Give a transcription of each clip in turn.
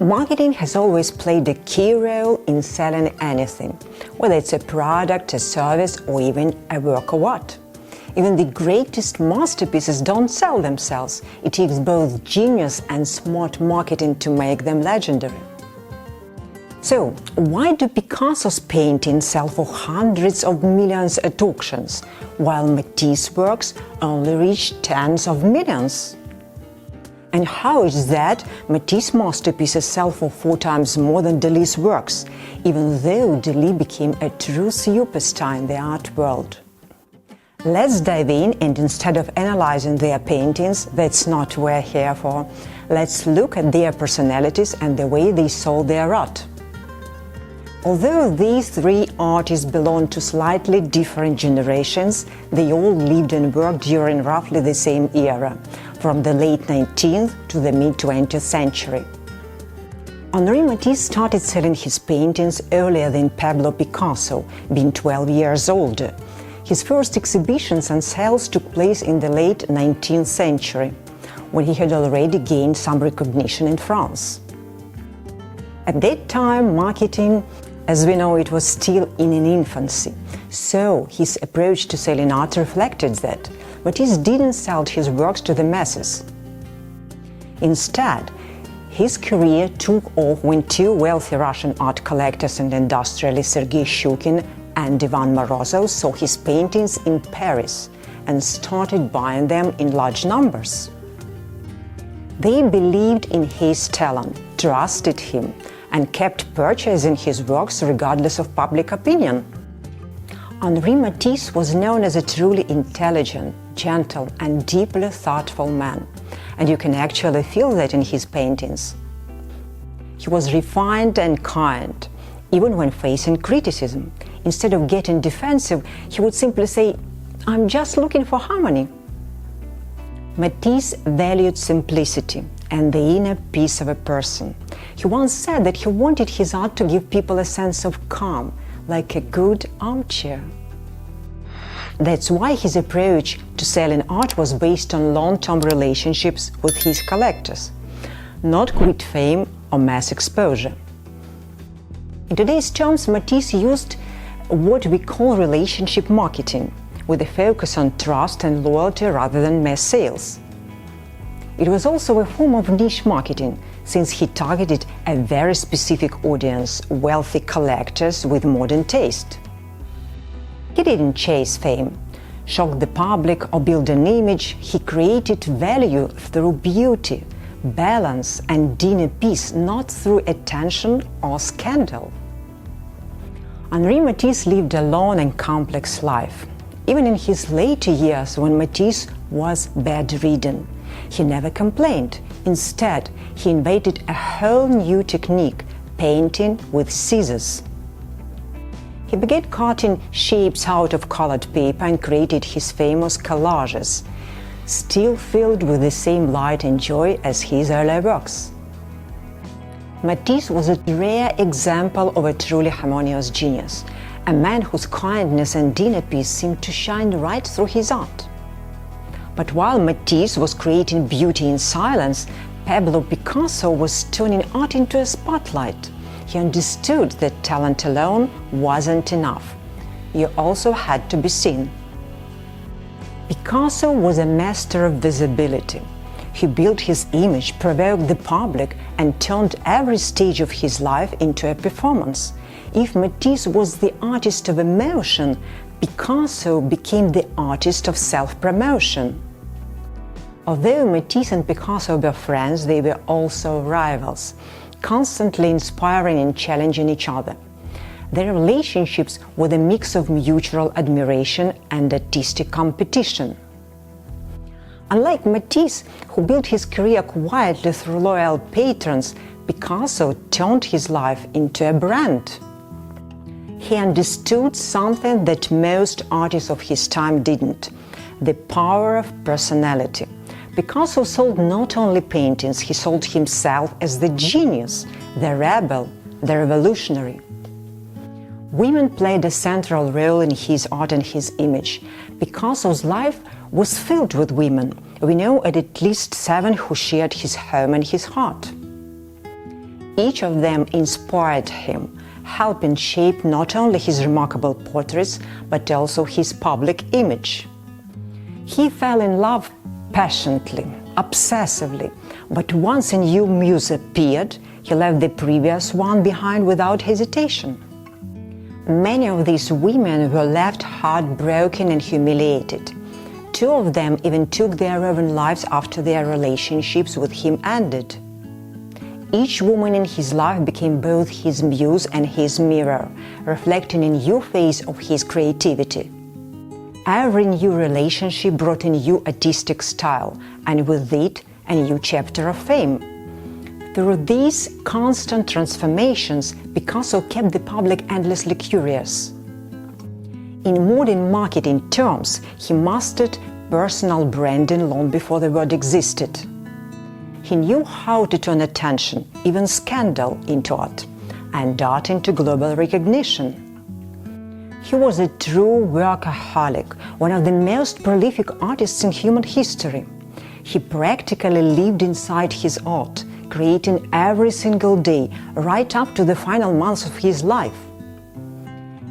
Marketing has always played a key role in selling anything, whether it's a product, a service, or even a work of art. Even the greatest masterpieces don't sell themselves. It takes both genius and smart marketing to make them legendary. So, why do Picasso's paintings sell for hundreds of millions at auctions, while Matisse works only reach tens of millions? And how is that Matisse masterpieces sell for 4 times more than Dalí's works, even though Dalí became a true superstar in the art world? Let's dive in, and instead of analyzing their paintings, that's not what we're here for, let's look at their personalities and the way they sold their art. Although these 3 artists belong to slightly different generations, they all lived and worked during roughly the same era, from the late 19th to the mid-20th century. Henri Matisse started selling his paintings earlier than Pablo Picasso, being 12 years older. His first exhibitions and sales took place in the late 19th century, when he had already gained some recognition in France. At that time, marketing, as we know, it was still in an infancy, so his approach to selling art reflected that. Matisse didn't sell his works to the masses. Instead, his career took off when 2 wealthy Russian art collectors and industrialists, Sergei Shukin and Ivan Morozov, saw his paintings in Paris and started buying them in large numbers. They believed in his talent, trusted him, and kept purchasing his works regardless of public opinion. Henri Matisse was known as a truly intelligent, gentle, and deeply thoughtful man, and you can actually feel that in his paintings. He was refined and kind, even when facing criticism. Instead of getting defensive, he would simply say, "I'm just looking for harmony." Matisse valued simplicity and the inner peace of a person. He once said that he wanted his art to give people a sense of calm, like a good armchair. That's why his approach to selling art was based on long-term relationships with his collectors, not quick fame or mass exposure. In today's terms, Matisse used what we call relationship marketing, with a focus on trust and loyalty rather than mass sales. It was also a form of niche marketing, since he targeted a very specific audience, wealthy collectors with modern taste. He didn't chase fame, shock the public, or build an image. He created value through beauty, balance, and inner peace, not through attention or scandal. Henri Matisse lived a long and complex life. Even in his later years, when Matisse was bedridden, he never complained. Instead, he invented a whole new technique, painting with scissors. He began cutting shapes out of colored paper and created his famous collages, still filled with the same light and joy as his earlier works. Matisse was a rare example of a truly harmonious genius, a man whose kindness and inner peace seemed to shine right through his art. But while Matisse was creating beauty in silence, Pablo Picasso was turning art into a spotlight. He understood that talent alone wasn't enough. You also had to be seen. Picasso was a master of visibility. He built his image, provoked the public, and turned every stage of his life into a performance. If Matisse was the artist of emotion, Picasso became the artist of self-promotion. Although Matisse and Picasso were friends, they were also rivals, constantly inspiring and challenging each other. Their relationships were a mix of mutual admiration and artistic competition. Unlike Matisse, who built his career quietly through loyal patrons, Picasso turned his life into a brand. He understood something that most artists of his time didn't: the power of personality. Picasso sold not only paintings, he sold himself as the genius, the rebel, the revolutionary. Women played a central role in his art and his image. Picasso's life was filled with women. We know at least 7 who shared his home and his heart. Each of them inspired him, helping shape not only his remarkable portraits, but also his public image. He fell in love passionately, obsessively, but once a new muse appeared, he left the previous one behind without hesitation. Many of these women were left heartbroken and humiliated. Two of them even took their own lives after their relationships with him ended. Each woman in his life became both his muse and his mirror, reflecting a new phase of his creativity. Every new relationship brought a new artistic style, and with it, a new chapter of fame. Through these constant transformations, Picasso kept the public endlessly curious. In modern marketing terms, he mastered personal branding long before the word existed. He knew how to turn attention, even scandal, into art, and art into global recognition. He was a true workaholic, one of the most prolific artists in human history. He practically lived inside his art, creating every single day, right up to the final months of his life.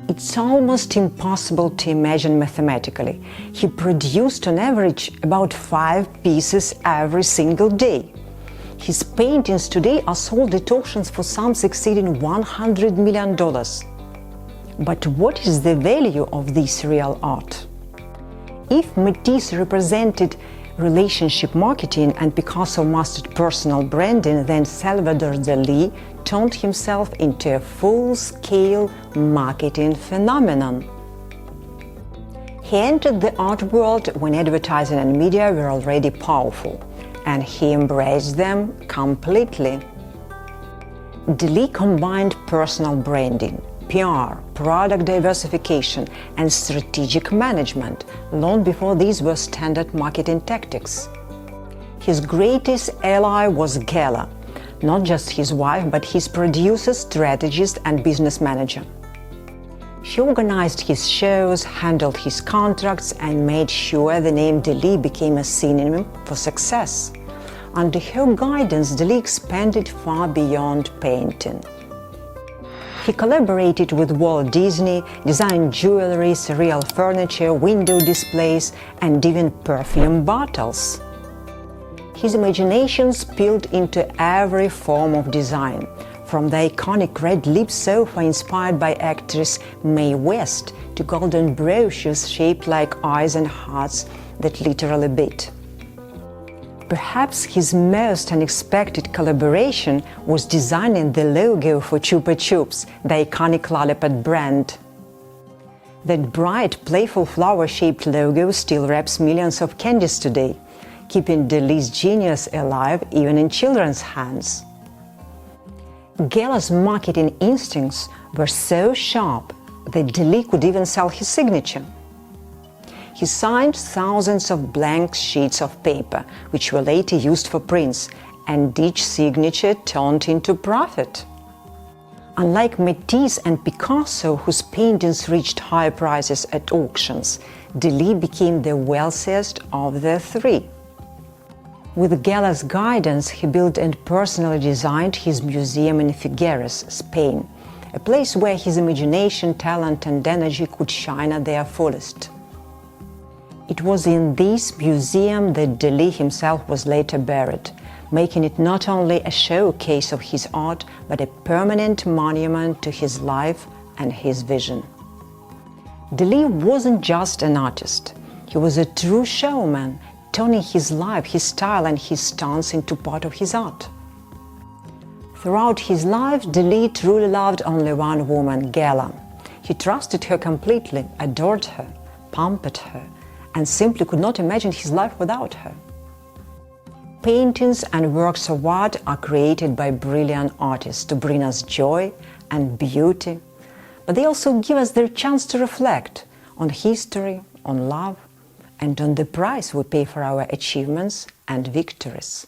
It's almost impossible to imagine mathematically. He produced on average about 5 pieces every single day. His paintings today are sold at auctions for sums exceeding $100 million. But what is the value of this real art? If Matisse represented relationship marketing and Picasso mastered personal branding, then Salvador Dalí turned himself into a full-scale marketing phenomenon. He entered the art world when advertising and media were already powerful, and he embraced them completely. Dalí combined personal branding, PR, product diversification, and strategic management long before these were standard marketing tactics. His greatest ally was Gala, not just his wife, but his producer, strategist, and business manager. She organized his shows, handled his contracts, and made sure the name Dalí became a synonym for success. Under her guidance, Dalí expanded far beyond painting. He collaborated with Walt Disney, designed jewelry, surreal furniture, window displays, and even perfume bottles. His imagination spilled into every form of design, from the iconic red lip sofa inspired by actress Mae West to golden brochures shaped like eyes and hearts that literally beat. Perhaps his most unexpected collaboration was designing the logo for Chupa Chups, the iconic lollipop brand. That bright, playful flower-shaped logo still wraps millions of candies today, keeping Dalí's genius alive even in children's hands. Gala's marketing instincts were so sharp that Dalí could even sell his signature. He signed thousands of blank sheets of paper, which were later used for prints, and each signature turned into profit. Unlike Matisse and Picasso, whose paintings reached high prices at auctions, Dalí became the wealthiest of the three. With Gala's guidance, he built and personally designed his museum in Figueres, Spain, a place where his imagination, talent, and energy could shine at their fullest. It was in this museum that Dalí himself was later buried, making it not only a showcase of his art, but a permanent monument to his life and his vision. Dalí wasn't just an artist. He was a true showman, turning his life, his style, and his stunts into part of his art. Throughout his life, Dalí truly loved only one woman, Gala. He trusted her completely, adored her, pampered her, and simply could not imagine his life without her. Paintings and works of art are created by brilliant artists to bring us joy and beauty, but they also give us their chance to reflect on history, on love, and on the price we pay for our achievements and victories.